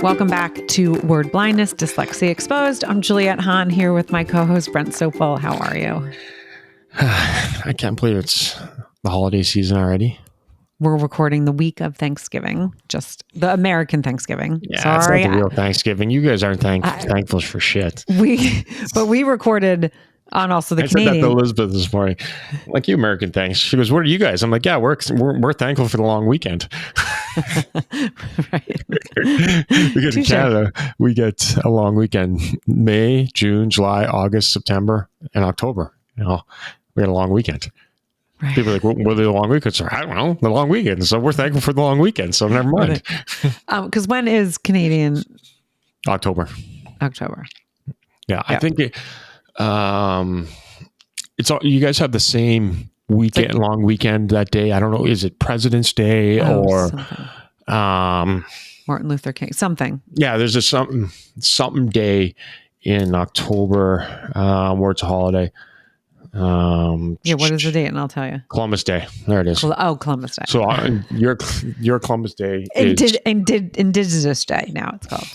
Welcome back to Word Blindness, Dyslexia Exposed. I'm Juliet Hahn here with my co-host Brent Sopel. How are you? I can't believe it's the holiday season already. We're recording the week of Thanksgiving, just the American Thanksgiving. Yeah, Sorry. it's not the real Thanksgiving. You guys aren't thankful for shit. But we recorded on also the Canadian. I said that to Elizabeth this morning. Like, you American thanks. She goes, "What are you guys?" I'm like, "Yeah, we're thankful for the long weekend." Right. Because in Canada, we get a long weekend: May, June, July, August, September, and October. We got a long weekend. Right. People are like, what are the long weekends? I don't know, the long weekend. So we're thankful for the long weekend. So never mind. Because when is Canadian? October. Yeah. I think it's all, you guys have the same weekend, long weekend that day. I don't know. Is it President's Day or Martin Luther King? Something. Yeah, there's a something day in October where it's a holiday. What is the date? And I'll tell you. Columbus Day. There it is. Columbus Day. So your Columbus Day is Indigenous Day. Now it's called.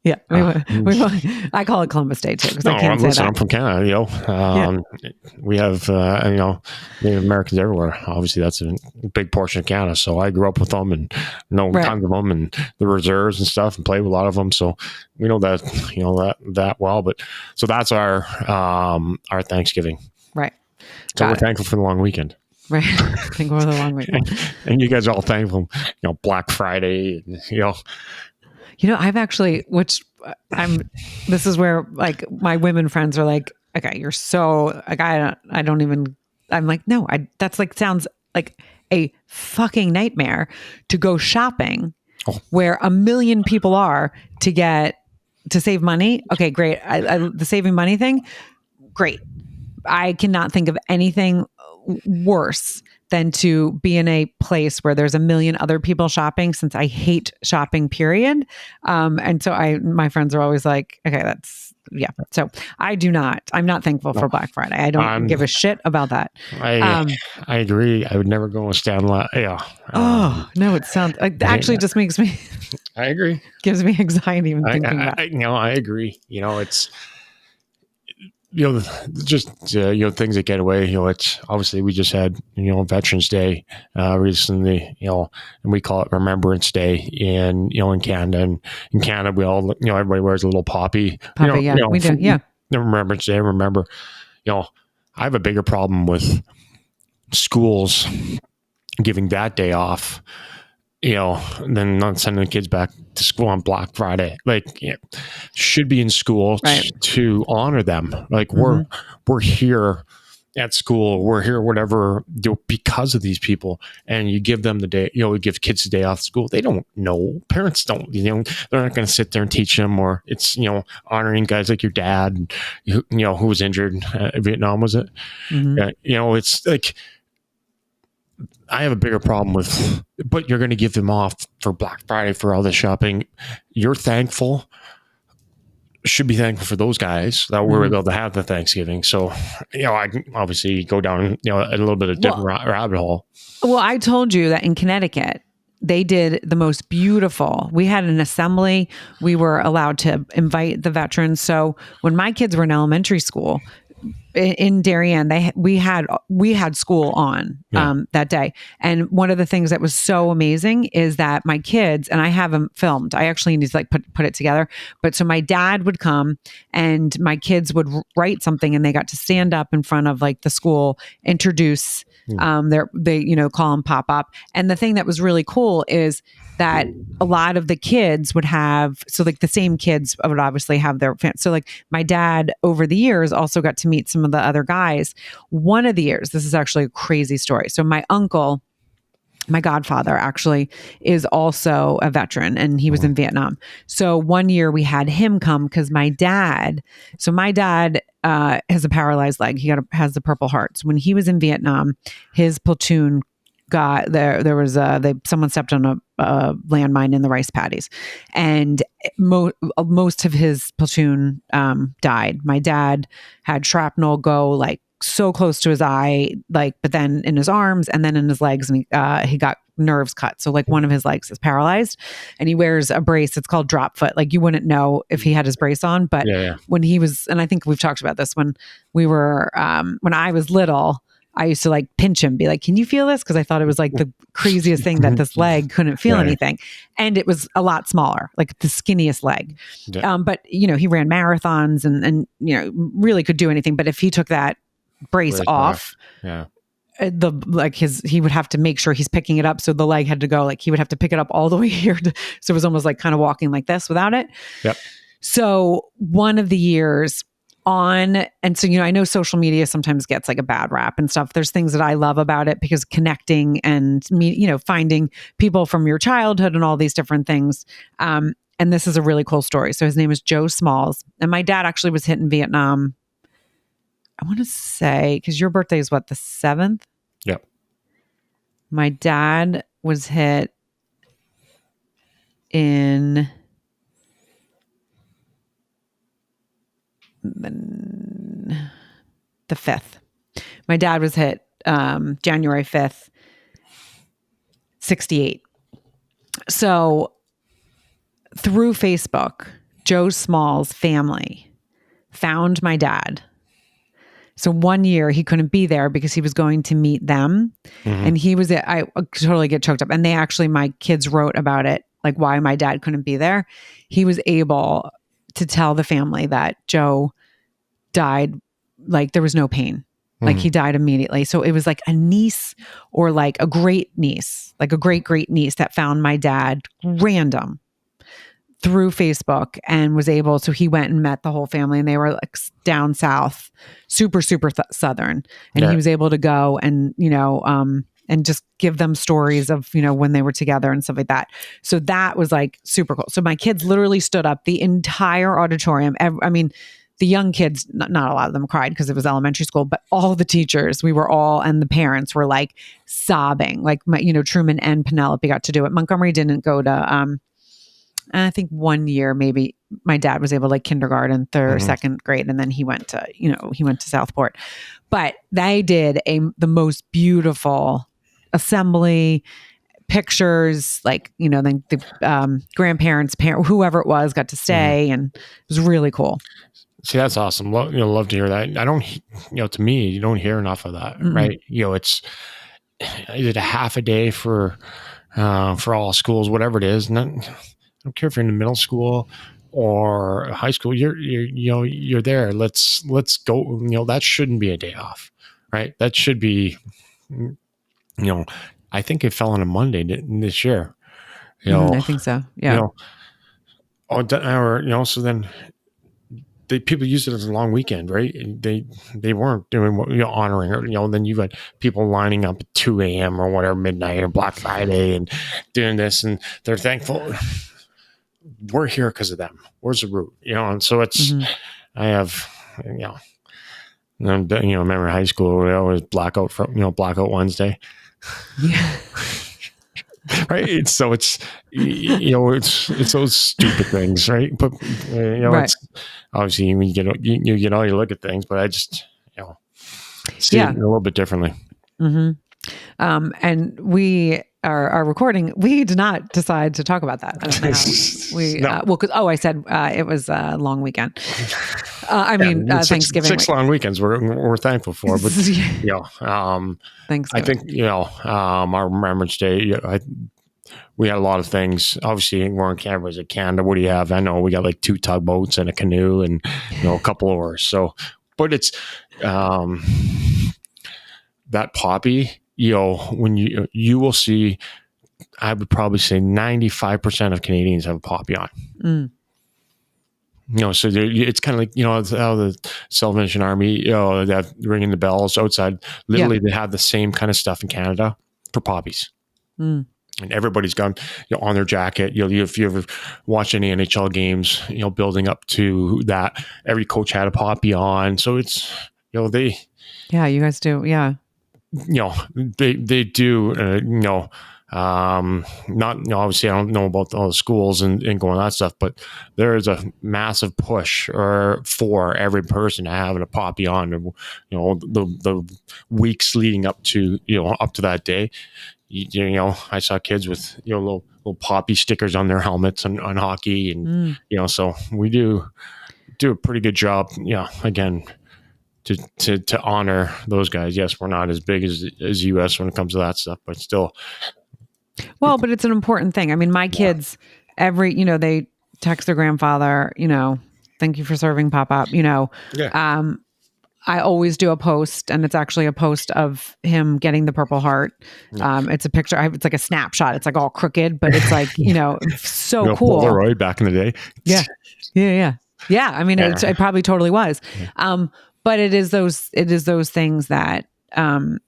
Yeah, I call it Columbus Day too because I can't say that. I'm from Canada. We have Native Americans everywhere. Obviously, that's a big portion of Canada. So I grew up with them and know tons of them and the reserves and stuff, and played with a lot of them. So we know that that well. But so that's our Thanksgiving. Right. So we're thankful for the long weekend. Right. Thankful for the long weekend. And you guys are all thankful. Black Friday. I've actually, this is where like my women friends are like, okay, you're so like, I don't even, I'm like, no, that's like, sounds like a fucking nightmare to go shopping where 1 million people are to save money. Okay, great. The saving money thing. Great. I cannot think of anything worse than to be in a place where there's 1 million other people shopping, since I hate shopping, period. And so my friends are always like, okay, so I'm not thankful for Black Friday. I don't give a shit about that. I agree. I would never go and stand no, it sounds like actually just makes me, I agree. Gives me anxiety even thinking about it. I agree. It's, just things that get away. It's obviously, we just had Veterans Day recently. And we call it Remembrance Day in Canada. And in Canada, we all everybody wears a little poppy. We do. Yeah. Remembrance Day. Remember, I have a bigger problem with schools giving that day off. Then not sending the kids back to school on Black Friday. Like, should be in school to honor them. Like, we're here at school, we're here, whatever, because of these people. And you give them the day, we give kids the day off school. They don't know. Parents don't, they're not going to sit there and teach them. Or it's, honoring guys like your dad, who was injured in Vietnam, was it? Mm-hmm. It's like, I have a bigger problem with, but you're going to give them off for Black Friday for all the shopping. You're should be thankful for those guys that were able to have the Thanksgiving. So, I can obviously go down, a little bit of different rabbit hole. Well, I told you that in Connecticut, they did the most beautiful. We had an assembly. We were allowed to invite the veterans. So when my kids were in elementary school, in Darien, we had school on that day. And one of the things that was so amazing is that my kids, and I have them filmed, I actually need to put it together. But so my dad would come and my kids would write something, and they got to stand up in front of like the school, introduce they call them pop up. And the thing that was really cool is that a lot of the kids would have, so like the same kids would obviously have their fans. So like my dad over the years also got to meet some of the other guys. One of the years, this is actually a crazy story. So my uncle, my godfather actually is also a veteran, and he was in Vietnam. So one year we had him come because my dad has a paralyzed leg. He has the Purple Heart. So when he was in Vietnam, his platoon got there was someone stepped on a landmine in the rice paddies, and most of his platoon died. My dad had shrapnel go like so close to his eye, but then in his arms and then in his legs, and he got nerves cut. So like one of his legs is paralyzed and he wears a brace. It's called drop foot. Like you wouldn't know if he had his brace on, but when he was, and I think we've talked about this when we were, when I was little, I used to like pinch him, be like, can you feel this? Cause I thought it was like the craziest thing that this leg couldn't feel anything. And it was a lot smaller, like the skinniest leg. But you know, he ran marathons and, you know, really could do anything. But if he took that brace off, he would have to make sure he's picking it up. So the leg had to go, like he would have to pick it up all the way here. So it was almost like kind of walking like this without it. So one of the years and so, you know, I know social media sometimes gets like a bad rap and stuff. There's things that I love about it because connecting and you know, finding people from your childhood and all these different things. And this is a really cool story. So his name is Joe Smalls. And my dad actually was hit in Vietnam. I want to say, because your birthday is what, the 7th? Yep. My dad was hit in the 5th. My dad was hit January 5th, 1968. So through Facebook, Joe Small's family found my dad. So one year he couldn't be there because he was going to meet them. And I totally get choked up. And they actually, my kids wrote about it, like why my dad couldn't be there. He was able to tell the family that Joe died, like there was no pain. Like he died immediately. So it was like a niece or like a great niece, like a great niece that found my dad random through Facebook and was able, so he went and met the whole family and they were like down south, super southern. And he was able to go and, you know, and just give them stories of, you know, when they were together and stuff like that. So that was like super cool. So my kids literally stood up, the entire auditorium. I mean, the young kids, not a lot of them cried because it was elementary school, but all the teachers, we were all, and the parents were like sobbing, like, you know, Truman and Penelope got to do it. Montgomery didn't go to, I think 1 year, maybe my dad was able to like kindergarten, second grade. And then he went to, you know, he went to Southport, but they did the most beautiful assembly, pictures, like, you know, then the grandparents, whoever it was got to stay and it was really cool. See, that's awesome. Love to hear that. I don't, you know, to me, you don't hear enough of that, right? You know, is it a half a day for all schools, whatever it is. I don't care if you're in the middle school or high school, you're there. Let's go. You know, that shouldn't be a day off, right? That should be, you know, I think it fell on a Monday this year. You know, I think so. Yeah. You know, or, you know, so then people use it as a long weekend, right? They weren't doing what, you know, honoring her, you know. Then you've got people lining up at 2 a.m. or whatever, midnight or Black Friday and doing this, and they're thankful. We're here because of them. Where's the root, you know? And so it's, I have, you know, remember high school, we always blackout Wednesday. Yeah. Right. So it's, you know, it's those stupid things, right? But, you know, it's obviously you get all your look at things, but I just, you know, see it a little bit differently. And we are recording. We did not decide to talk about that. I don't know. Well, because I said it was a long weekend. I mean, Thanksgiving. 6 long weekends we're thankful for, but you know, I think, you know, our Remembrance Day, we had a lot of things. Obviously, we're in Canada. As a Canada, what do you have? I know we got like 2 tugboats and a canoe and, you know, a couple oars. So, but it's that poppy. You know, when you will see, I would probably say 95% of Canadians have a poppy on. You know, so it's kind of like, you know, how the Salvation Army, you know, they're ringing the bells outside. Literally, they have the same kind of stuff in Canada for poppies. And everybody's got, you know, on their jacket. You know, if you ever watch any NHL games, you know, building up to that, every coach had a poppy on. So it's, you know, you guys do. Yeah. You know, they do, you know, not, you know, obviously I don't know about all the schools and going that stuff, but there is a massive push for every person having a poppy on, you know, the weeks leading up to, you know, up to that day. you know, I saw kids with, you know, little poppy stickers on their helmets on hockey. And, you know, so we do a pretty good job. Yeah. Again, to honor those guys. Yes, we're not as big as US when it comes to that stuff, but still. Well, but it's an important thing. I mean, my kids, they text their grandfather, thank you for serving, Pop Up, Yeah. I always do a post, and it's actually a post of him getting the Purple Heart. It's a picture. It's like a snapshot. It's like all crooked, but it's like, so cool. Polaroid back in the day. Yeah. Yeah. I mean, it probably totally was. But it is those things that, and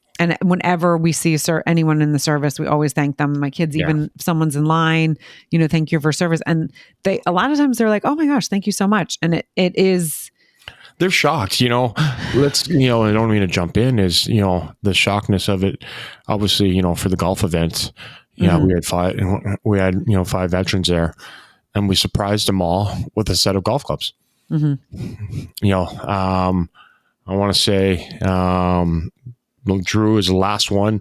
whenever we see anyone in the service, we always thank them. My kids, even if someone's in line, thank you for service. And a lot of times they're like, oh my gosh, thank you so much. And it is, they're shocked, I don't mean to jump in, is, the shockness of it. Obviously, for the golf events, we had 5 veterans there, and we surprised them all with a set of golf clubs. I want to say, Drew is the last one.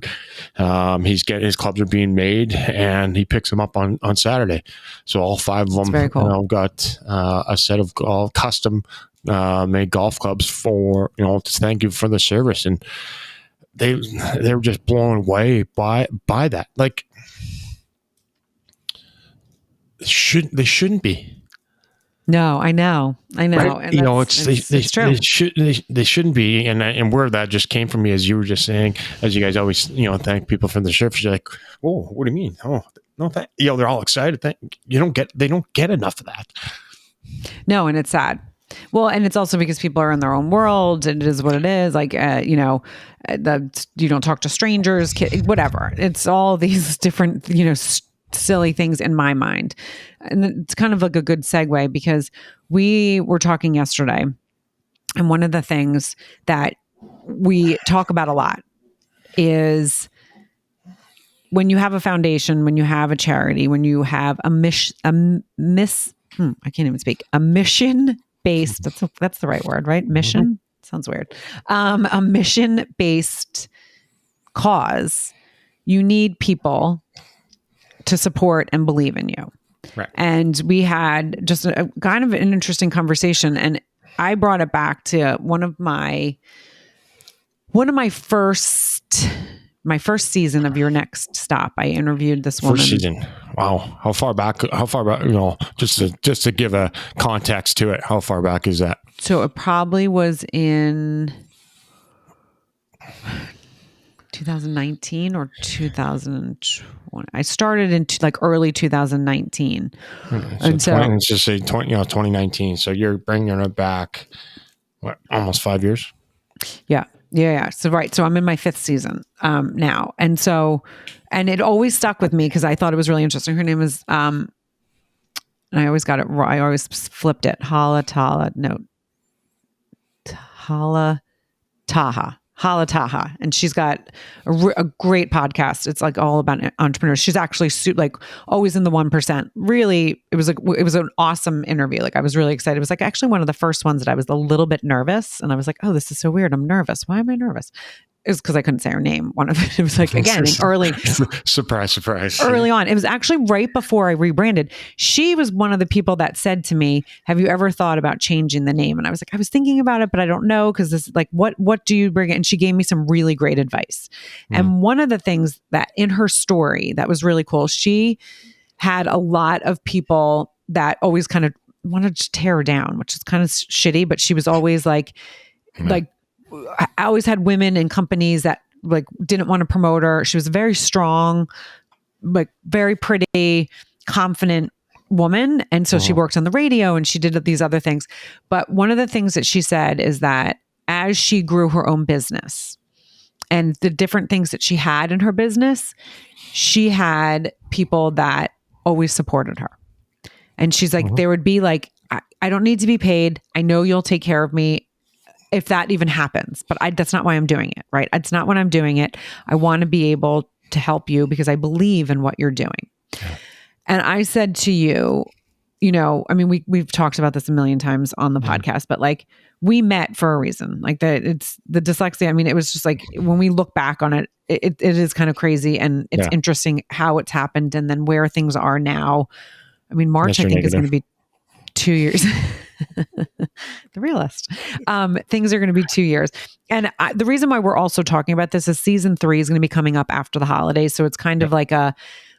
His clubs are being made, and he picks them up on Saturday. So all 5 of them, got a set of custom made golf clubs for, to thank you for the service. And they were just blown away by that. Like, they shouldn't be. No, I know. Right? And it's true. They shouldn't be. And where that just came from me, as you were just saying, as you guys always, thank people for the service. You're like, oh, what do you mean? Oh, no, they're all excited. They don't get enough of that. No, and it's sad. Well, and it's also because people are in their own world, and it is what it is. Like, you don't talk to strangers, whatever. It's all these different, silly things in my mind. And it's kind of like a good segue, because we were talking yesterday, and one of the things that we talk about a lot is when you have a foundation, when you have a charity, when you have a mission-based, that's the right word, right? Mission? Sounds weird. A mission-based cause, you need people to support and believe in you. Right. And we had just a kind of an interesting conversation, and I brought it back to one of my first season of Your Next Stop. I interviewed this woman. First season. Wow. How far back, just to give a context to it, how far back is that? So it probably was in 2019 or 2020. I started in early 2019. Let's just say 2019. So you're bringing it back, almost 5 years? Yeah. So, right. So I'm in my 5th season now. And it always stuck with me because I thought it was really interesting. Her name is, and I always got it wrong. I always flipped it. Hala Taha. And she's got a great podcast. It's like all about entrepreneurs. She's actually always in the 1%. Really, it was an awesome interview. Like, I was really excited. It was like actually one of the first ones that I was a little bit nervous, and I was like, oh, this is so weird. I'm nervous. Why am I nervous? It was because I couldn't say her name. One of it was like, again, early. Surprise. Early on. It was actually right before I rebranded. She was one of the people that said to me, have you ever thought about changing the name? And I was like, I was thinking about it, but I don't know. Cause this is like, what do you bring? And she gave me some really great advice. And one of the things that in her story that was really cool, she had a lot of people that always kind of wanted to tear her down, which is kind of shitty, but she was always like, I always had women in companies that didn't want to promote her. She was a very strong, very pretty, confident woman. And so she worked on the radio and she did these other things. But one of the things that she said is that as she grew her own business and the different things that she had in her business, she had people that always supported her. And she's like, there would be I don't need to be paid. I know you'll take care of me if that even happens, but that's not why I'm doing it, right? It's not when I'm doing it. I want to be able to help you because I believe in what you're doing. Yeah. And I said to you, I mean, we've talked about this a million times on the podcast, but we met for a reason. It's the dyslexia. I mean, it was just when we look back on it, it is kind of crazy, and it's interesting how it's happened and then where things are now. I mean, March, Mr. I think, is going to Negative. be 2 years. The realist. Things are going to be 2 years. And the reason why we're also talking about this is season 3 is going to be coming up after the holidays. So it's kind of like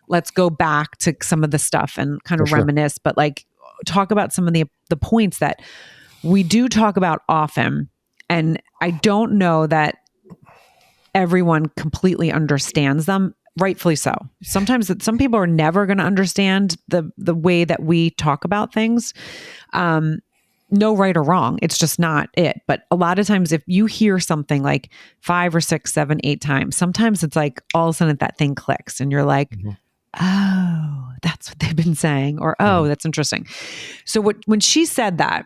let's go back to some of the stuff and kind of reminisce, but like talk about some of the points that we do talk about often. And I don't know that everyone completely understands them. Rightfully so. Sometimes some people are never going to understand the way that we talk about things. No right or wrong. It's just not it. But a lot of times if you hear something like 5 or 6, 7, 8 times, sometimes it's like all of a sudden that thing clicks and you're like, oh, that's what they've been saying, or, oh, that's interesting. So when she said that,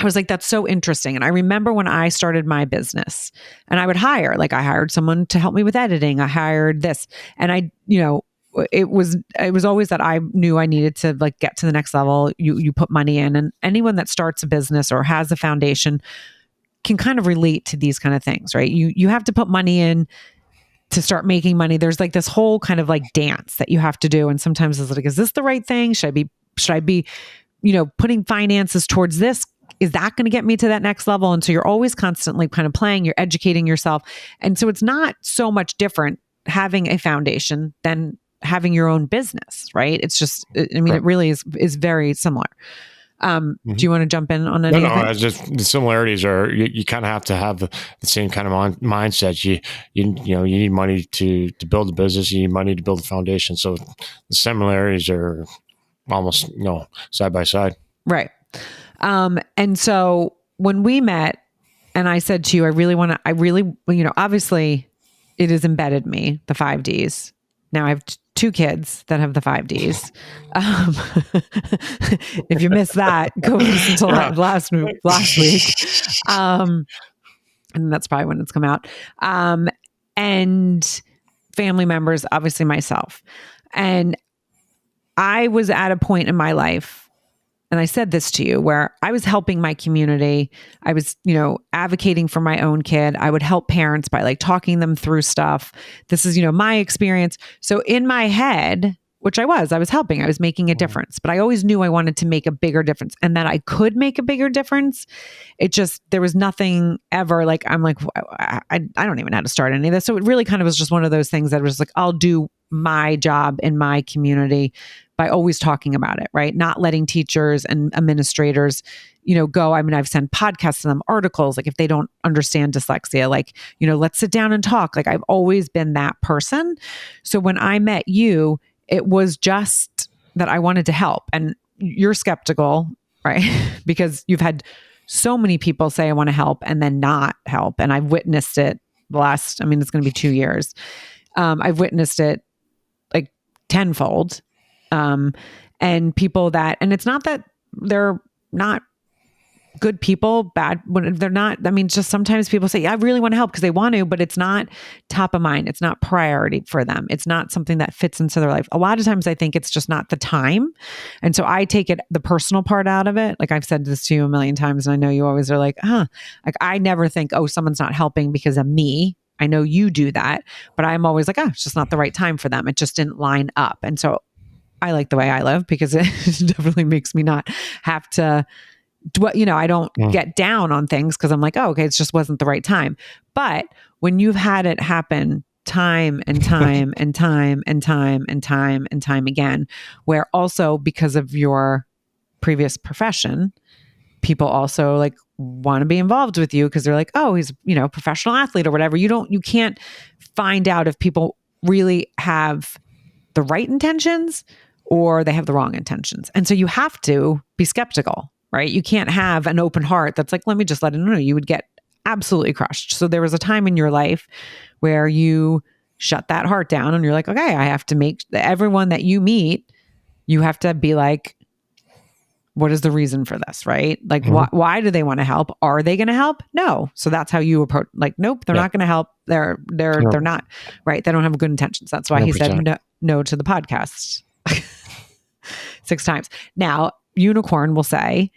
I was like, that's so interesting. And I remember when I started my business and I would I hired someone to help me with editing. I hired this, and it was always that I knew I needed to like get to the next level. You put money in, and anyone that starts a business or has a foundation can kind of relate to these kind of things, right? You have to put money in to start making money. There's like this whole kind of like dance that you have to do. And sometimes it's like, is this the right thing? Should I be, putting finances towards this? Is that going to get me to that next level? And so you're always constantly kind of playing, you're educating yourself. And so it's not so much different having a foundation than having your own business, right? It's just, I mean, it really is very similar. Do you want to jump in on anything? No, it's just the similarities are you kind of have to have the same kind of mindset. You need money to build a business. You need money to build a foundation. So the similarities are almost side by side. Right. And so when we met, and I said to you, obviously it has embedded me, the 5 Ds. Now I have 2 kids that have the 5 Ds. If you missed that, go listen to last week. And that's probably when it's come out. And family members, obviously myself. And I was at a point in my life, and I said this to you, where I was helping my community. I was, advocating for my own kid. I would help parents by like talking them through stuff. This is, my experience. So in my head, which I was helping, I was making a difference, but I always knew I wanted to make a bigger difference and that I could make a bigger difference. It just, there was nothing ever like, I'm like, I don't even know how to start any of this. So it really kind of was just one of those things that was like, I'll do my job in my community by always talking about it, right? Not letting teachers and administrators, go. I mean, I've sent podcasts to them, articles, like if they don't understand dyslexia, like, let's sit down and talk. Like I've always been that person. So when I met you, it was just that I wanted to help. And you're skeptical, right? Because you've had so many people say, I want to help and then not help. And I've witnessed it it's going to be 2 years. I've witnessed it like tenfold. And people and it's not that they're not good people, bad when they're not. I mean, just sometimes people say, yeah, I really want to help because they want to, but it's not top of mind. It's not priority for them. It's not something that fits into their life. A lot of times I think it's just not the time. And so I take the personal part out of it. Like I've said this to you a million times, and I know you always are like, like I never think, oh, someone's not helping because of me. I know you do that, but I'm always like, it's just not the right time for them. It just didn't line up. And so I like the way I live because it definitely makes me not have to, I don't get down on things because I'm like, oh, okay, it just wasn't the right time. But when you've had it happen time and time and time and time and time and time again, where also because of your previous profession, people also like want to be involved with you because they're like, oh, he's, a professional athlete or whatever. You can't find out if people really have the right intentions or they have the wrong intentions. And so you have to be skeptical, right? You can't have an open heart that's like, let me just let it know. You would get absolutely crushed. So there was a time in your life where you shut that heart down and you're like, okay, I have to make everyone that you meet, you have to be like, what is the reason for this, right? Like, why do they want to help? Are they going to help? No. So that's how you approach. Like, nope, they're not going to help. They're not, right? They don't have good intentions. That's why 100%. He said no to the podcast 6 times. Now, Unicorn will say,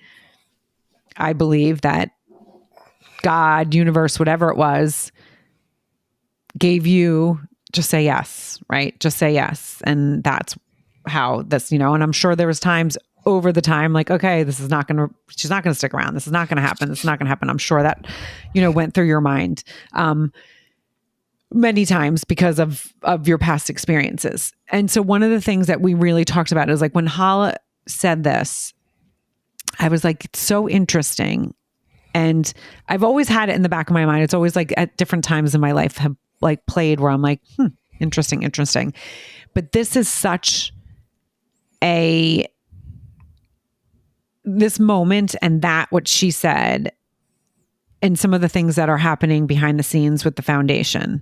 I believe that God, universe, whatever it was, gave you just say yes, right? Just say yes. And that's how this, and I'm sure there was times over the time, like, okay, she's not going to stick around. This is not going to happen. This is not going to happen. I'm sure that, went through your mind many times because of your past experiences. And so one of the things that we really talked about is like when Hala said this, I was like, it's so interesting. And I've always had it in the back of my mind. It's always like at different times in my life have like played where I'm like, interesting. But this is such this moment and that what she said and some of the things that are happening behind the scenes with the foundation.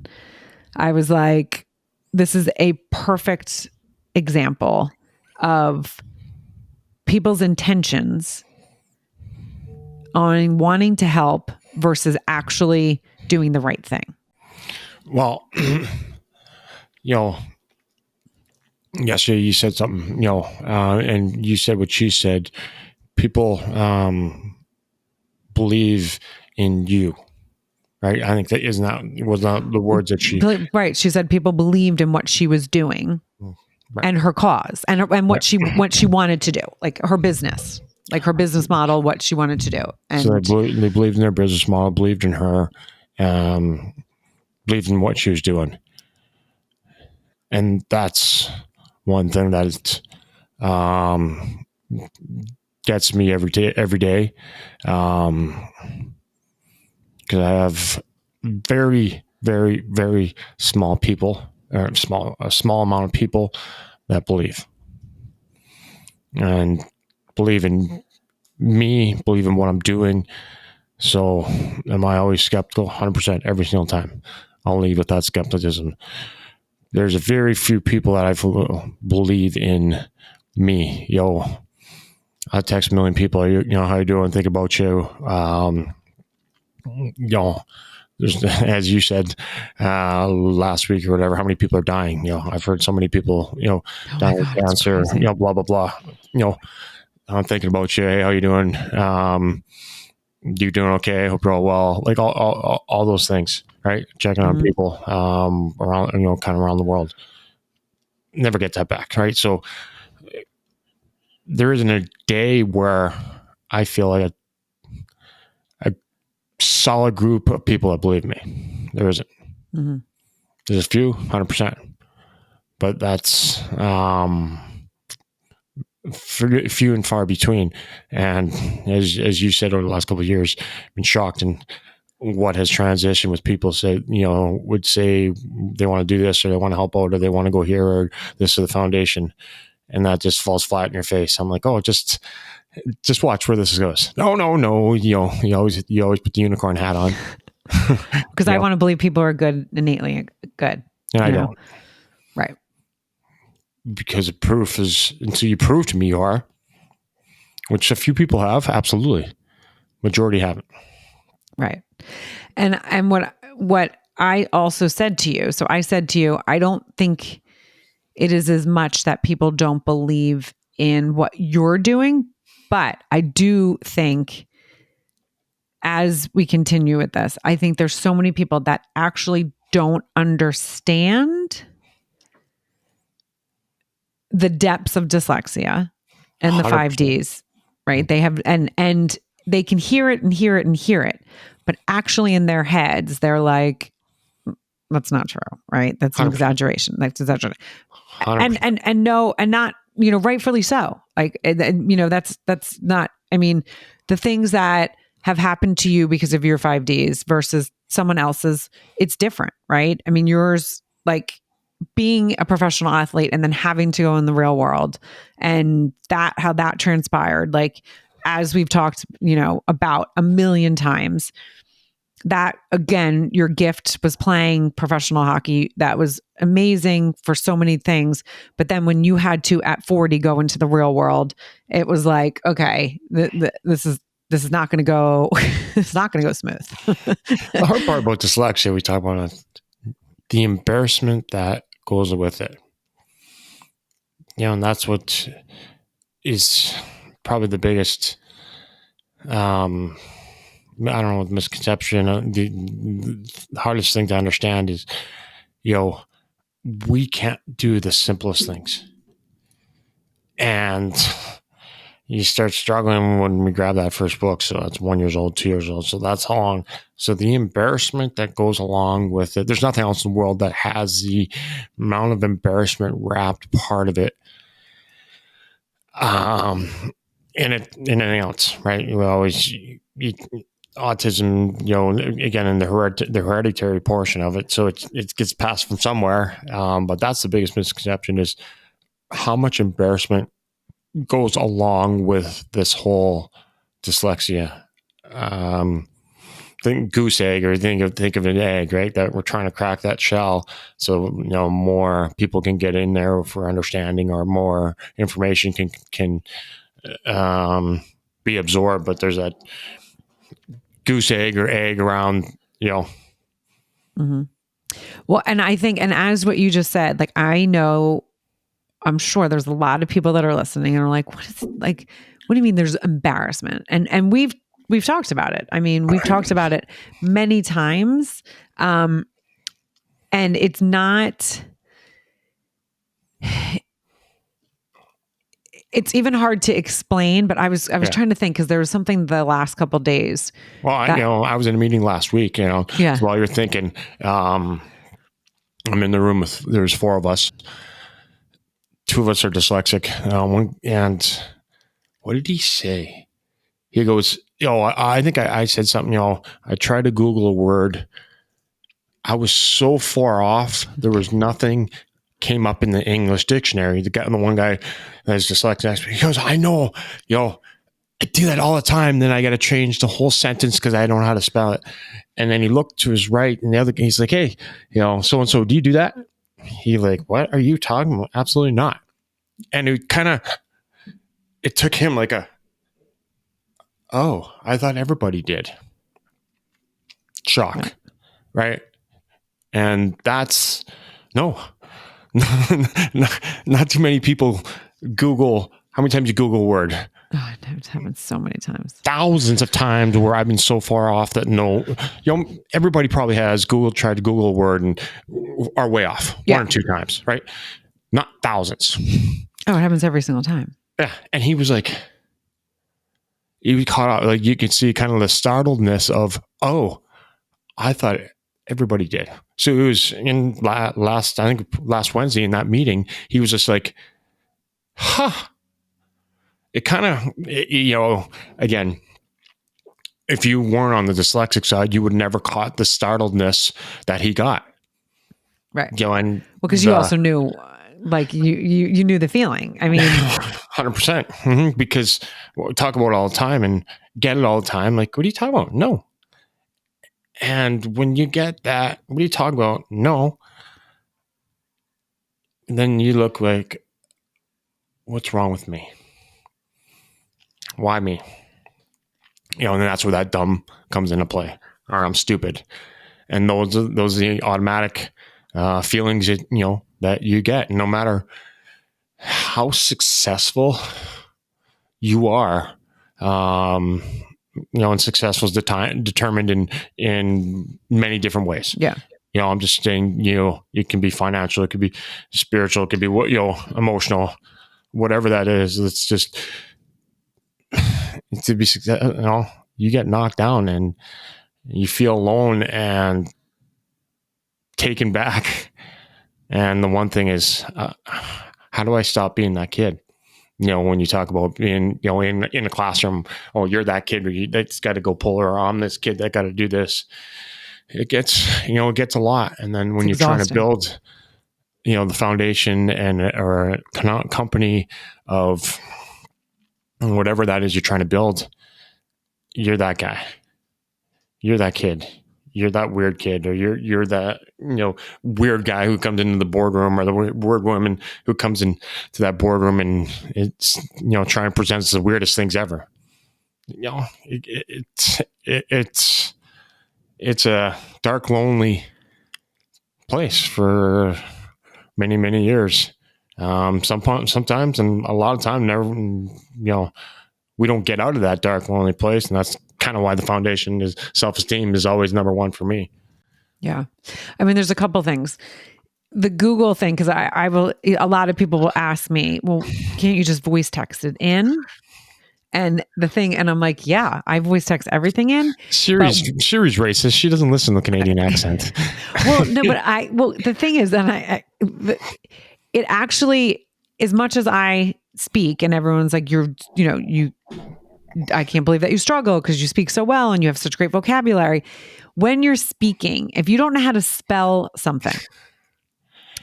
I was like, this is a perfect example of people's intentions on wanting to help versus actually doing the right thing. Well, yesterday you said something, and you said what she said. People believe in you, right? I think that was not the words that she. Right. She said people believed in what she was doing, right, and her cause, and what she wanted to do, like her business. Like her business model, what she wanted to do. And so they believed in their business model, believed in her, believed in what she was doing. And that's one thing that gets me every day. Because I have very, very, very small people, or a small amount of people that believe. And believe in me, believe in what I'm doing. So am I always skeptical? 100% every single time. I'll leave with that skepticism. There's a very few people that I believe in me. I text a million people, how you doing? Think about you. There's, as you said last week or whatever, how many people are dying? I've heard so many people, dying of cancer, blah, blah, blah. I'm thinking about you. Hey, how you doing? You doing okay? Hope you're all well. Like all those things, right? Checking on people around, kind of around the world. Never get that back, right? So there isn't a day where I feel like a solid group of people that believe me. There isn't. Mm-hmm. There's a few, 100%, but that's few and far between. And as you said over the last couple of years, I've been shocked in what has transitioned with people would say they want to do this or they want to help out or they want to go here or this or the foundation, and that just falls flat in your face. I'm like, oh, just watch where this goes. No. You always put the unicorn hat on because I want to believe people are good, innately good, and I don't. Right. Because the proof is until you prove to me you are, which a few people have, absolutely. Majority haven't. Right. And what I also said to you, so I said to you, I don't think it is as much that people don't believe in what you're doing, but I do think as we continue with this, I think there's so many people that actually don't understand the depths of dyslexia and the 5 Ds, right? They have, and they can hear it and hear it and hear it, but actually in their heads, they're like, that's not true, right? That's an 100%. Exaggeration. That's exaggeration. 100%. And no, and not, rightfully so. Like, that's not, the things that have happened to you because of your 5 Ds versus someone else's, it's different, right? Yours, like, being a professional athlete and then having to go in the real world and how that transpired, like, as we've talked, about a million times, that again, your gift was playing professional hockey. That was amazing for so many things. But then when you had to, at 40, go into the real world, it was like, okay, this is not going to go, it's not going to go smooth. The hard part about dyslexia, we talk about the embarrassment that goes with it. And that's what is probably the biggest I don't know, misconception. The hardest thing to understand is, we can't do the simplest things. And you start struggling when we grab that first book. So that's 1 year old, 2 years old. So that's how long. So the embarrassment that goes along with it, there's nothing else in the world that has the amount of embarrassment wrapped part of it. In anything else, right? We always autism, again, in the hereditary portion of it. So it gets passed from somewhere. But that's the biggest misconception is how much embarrassment goes along with this whole dyslexia. Think goose egg, or think of an egg, right? That we're trying to crack that shell, so more people can get in there for understanding, or more information can be absorbed. But there's that goose egg or egg around, Mm-hmm. Well, and I think, and as what you just said, like, I'm sure there's a lot of people that are listening and are like, what do you mean there's embarrassment? And we've talked about it. I mean, we've talked about it many times. And it's not, it's even hard to explain, but I was trying to think, because there was something the last couple of days. Well, I was in a meeting last week, so while you're thinking, I'm in the room there's 4 of us. 2 of us are dyslexic. And what did he say? He goes, I think I said something, I tried to Google a word. I was so far off. There was nothing came up in the English dictionary. The one guy that's dyslexic, he goes, I know, I do that all the time. Then I got to change the whole sentence because I don't know how to spell it. And then he looked to his right, and the other, he's like, hey, so-and-so, do you do that? He like, what are you talking about? Absolutely not. And it took him like I thought everybody did. Shock. Right. And that's not too many people Google. How many times you Google a word? Oh, it's happened so many times. Thousands of times where I've been so far off that everybody probably has tried to Google a word and are way off 1 or 2 times, right? Not thousands. Oh, it happens every single time. Yeah. And he was like, he was caught out. Like, you could see kind of the startledness of, I thought everybody did. So it was in last Wednesday in that meeting, he was just like, it kind of, again, if you weren't on the dyslexic side, you would never caught the startledness that he got. Right. And because you also knew, like, you knew the feeling. I mean, 100%. Mm-hmm. Because we talk about it all the time and get it all the time. Like, what are you talking about? No. And when you get that, what are you talking about? No. Then you look like, what's wrong with me? Why me? And that's where that dumb comes into play, or I'm stupid. And those are the automatic feelings that you get, no matter how successful you are. And successful is determined in many different ways. Yeah. I'm just saying, it can be financial, it could be spiritual, it could be emotional, whatever that is. It's just to be successful. You get knocked down and you feel alone and taken back. And the one thing is, how do I stop being that kid? When you talk about being, in a classroom, you're that kid that's got to go pull her. I'm this kid that got to do this. It gets a lot. And then when you're trying to build, the foundation or a company of whatever that is you're trying to build, you're that guy. You're that kid. You're that weird kid, or you're that weird guy who comes into the boardroom, or the weird woman who comes into that boardroom and it's trying to present the weirdest things ever. It's a dark, lonely place for many, many years. Sometimes, and a lot of time, never. We don't get out of that dark, lonely place, and that's kind of why the foundation is self-esteem is always number one for me. Yeah. I mean, there's a couple things. The Google thing, because I will, a lot of people will ask me, well, can't you just voice text it in? And the thing, and I'm like, yeah, I voice text everything in. Siri's racist. She doesn't listen to the Canadian accent. Well, no, but the thing is that it actually, as much as I speak and everyone's like, I can't believe that you struggle because you speak so well and you have such great vocabulary. When you're speaking, if you don't know how to spell something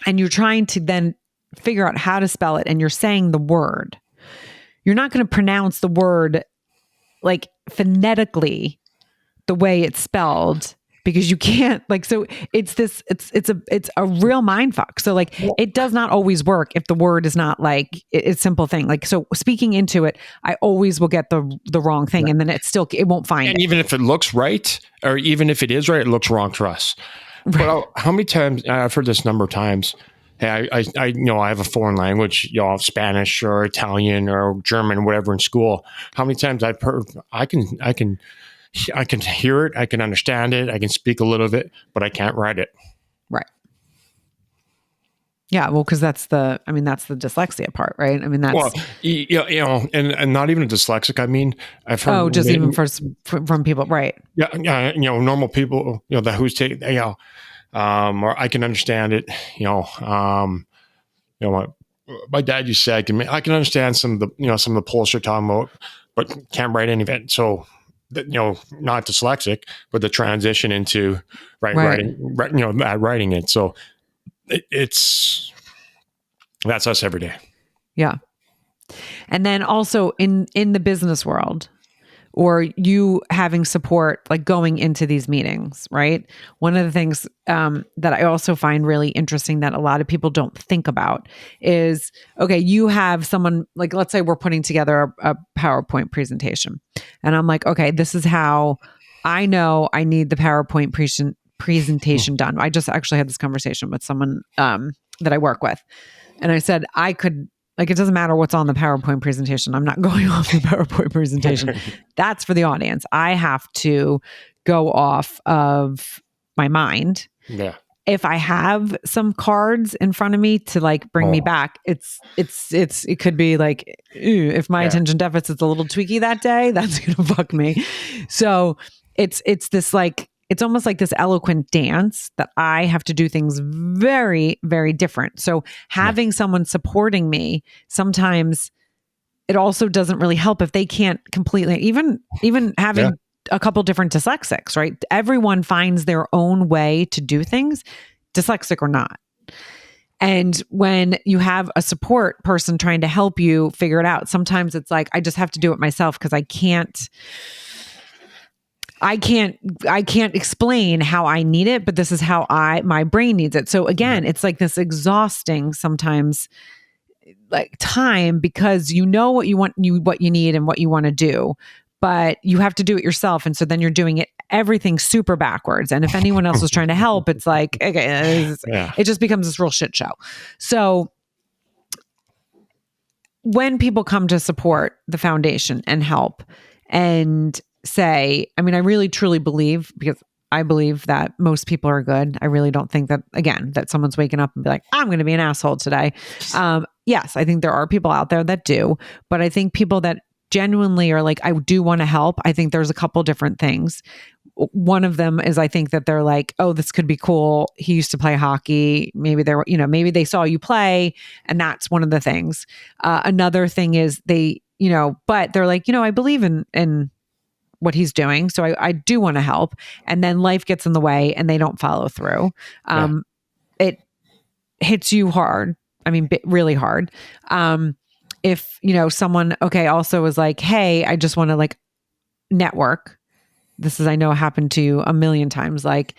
and you're trying to then figure out how to spell it and you're saying the word, you're not going to pronounce the word like phonetically the way it's spelled because you can't so it's a real mind fuck. So like it does not always work if the word is not like it's simple thing. Like, so speaking into it, I always will get the wrong thing and then it won't find and it. Even if it looks right, or even if it is right, it looks wrong to us. Right. But how many times, I've heard this a number of times, hey, I I have a foreign language, Spanish or Italian or German, whatever in school. How many times I've heard, I can hear it, I can understand it, I can speak a little bit, but I can't write it. Right. Yeah, well, because that's the dyslexia part, right? I mean, that's and not even a dyslexic. I mean, I've heard just even from people, right? Yeah, normal people, that who's taking, or I can understand it. My dad used to say I can understand some of the Polish you're talking about, but can't write any of it. So, not dyslexic, but the transition into writing it. So that's us every day. Yeah. And then also in the business world, or you having support, like going into these meetings, right? One of the things that I also find really interesting that a lot of people don't think about is, okay, you have someone, like, let's say we're putting together a PowerPoint presentation. And I'm like, okay, this is how I know I need the PowerPoint presentation done. I just actually had this conversation with someone that I work with. And I said, I could, like, it doesn't matter what's on the PowerPoint presentation. I'm not going off the PowerPoint presentation. That's for the audience. I have to go off of my mind. Yeah. If I have some cards in front of me to like bring me back, it could be like, if my attention deficit's a little tweaky that day, that's going to fuck me. So it's this like, it's almost like this eloquent dance that I have to do things very, very different. So having someone supporting me, sometimes it also doesn't really help if they can't completely, even having a couple different dyslexics, right? Everyone finds their own way to do things, dyslexic or not. And when you have a support person trying to help you figure it out, sometimes it's like, I just have to do it myself because I can't explain how I need it, but this is how my brain needs it. So again, it's like this exhausting sometimes like time, because you know what you want, what you need and what you want to do, but you have to do it yourself. And so then you're doing everything super backwards. And if anyone else is trying to help, it's like, okay, it just becomes this real shit show. So when people come to support the foundation and help and say, I mean, I really truly believe, because I believe that most people are good. I really don't think that, again, that someone's waking up and be like, I'm going to be an asshole today. Yes, I think there are people out there that do, but I think people that genuinely are like, I do want to help. I think there's a couple different things. One of them is, I think that they're like, oh, this could be cool. He used to play hockey. Maybe maybe they saw you play, and that's one of the things. Another thing is they, but they're like, I believe in what he's doing. So I do want to help. And then life gets in the way and they don't follow through. It hits you hard. I mean, really hard. If, someone, also was like, hey, I just want to like network. This is, I know, happened to you a million times. Like,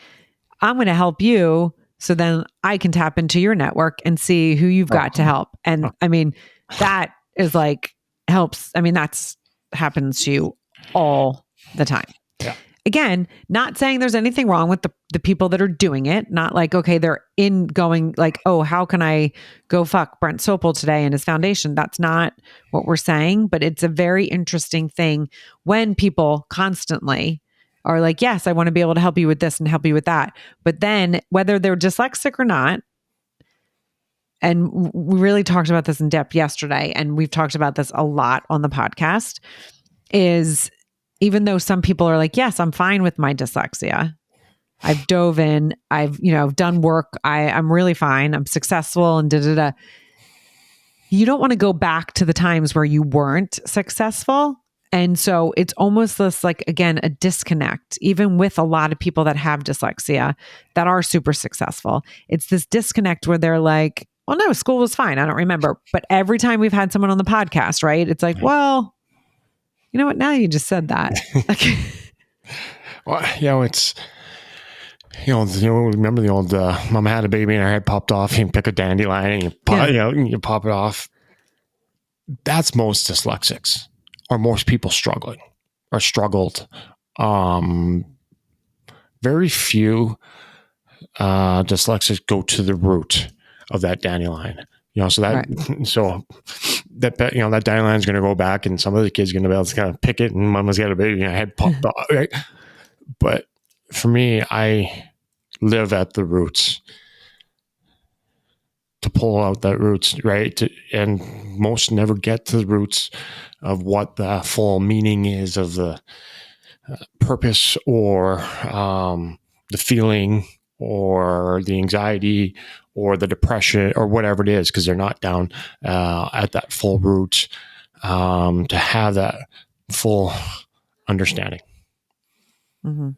I'm going to help you so then I can tap into your network and see who you've got to help. And I mean, that is like helps. I mean, that's happens to you all the time. Yeah. again, not saying there's anything wrong with the people that are doing it. Not like, okay, they're in going like, oh, how can I go fuck Brent Sopel today and his foundation? That's not what we're saying, but it's a very interesting thing when people constantly are like, yes, I want to be able to help you with this and help you with that. But then whether they're dyslexic or not, and we really talked about this in depth yesterday, and we've talked about this a lot on the podcast, is even though some people are like, yes, I'm fine with my dyslexia. I've dove in, I've done work. I'm really fine. I'm successful and da-da-da. You don't want to go back to the times where you weren't successful. And so it's almost this, like, again, a disconnect, even with a lot of people that have dyslexia that are super successful. It's this disconnect where they're like, well, no, school was fine. I don't remember. But every time we've had someone on the podcast, right? It's like, well, you know what? Now you just said that. Well, it's, remember the old mama had a baby and her head popped off. You pick a dandelion and you pop it off. That's most dyslexics, or most people struggled. Very few dyslexics go to the root of that dandelion. That dandelion is going to go back, and some of the kids are going to be able to kind of pick it, and mama's got a baby, head popped off, right? But for me, I live at the roots to pull out that roots, right? And most never get to the roots of what the full meaning is of the purpose, or the feeling, or the anxiety, or the depression, or whatever it is, because they're not down at that full root to have that full understanding. Mm-hmm.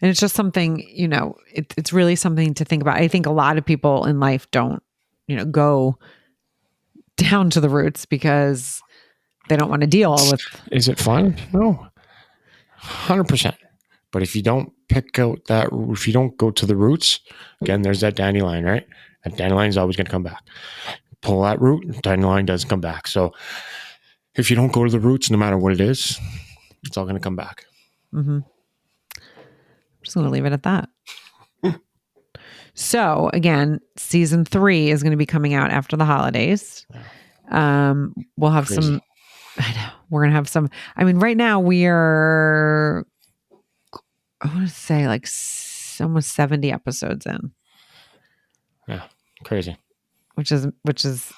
And it's just something, it's really something to think about. I think a lot of people in life don't, go down to the roots because they don't want to deal with. Is it fun? No, 100%. But if you don't pick out if you don't go to the roots, again, there's that dandelion, right? That dandelion is always going to come back. Pull that root, dandelion doesn't come back. So if you don't go to the roots, no matter what it is, it's all going to come back. Mm-hmm. I'm just going to leave it at that. So again, season 3 is going to be coming out after the holidays. We'll have Crazy. some, I know, we're going to have some, right now we are, I want to say like almost 70 episodes in. Yeah. Crazy. Which is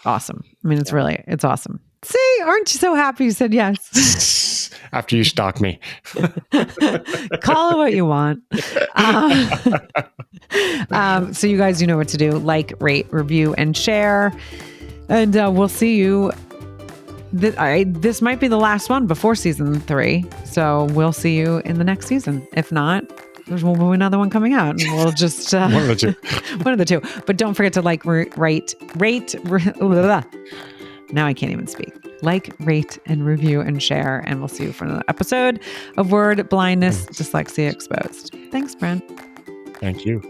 awesome. It's awesome. See, aren't you so happy you said yes? After you stalk me. Call it what you want. So you guys, you know what to do. Like, rate, review, and share. And we'll see you. This might be the last one before season 3. So we'll see you in the next season. If not, there's another one coming out, and we'll just one of the two. One of the two. But don't forget to like, rate. Now I can't even speak. Like, rate, and review, and share. And we'll see you for another episode of Word Blindness Dyslexia Exposed. Thanks, Brent. Thank you.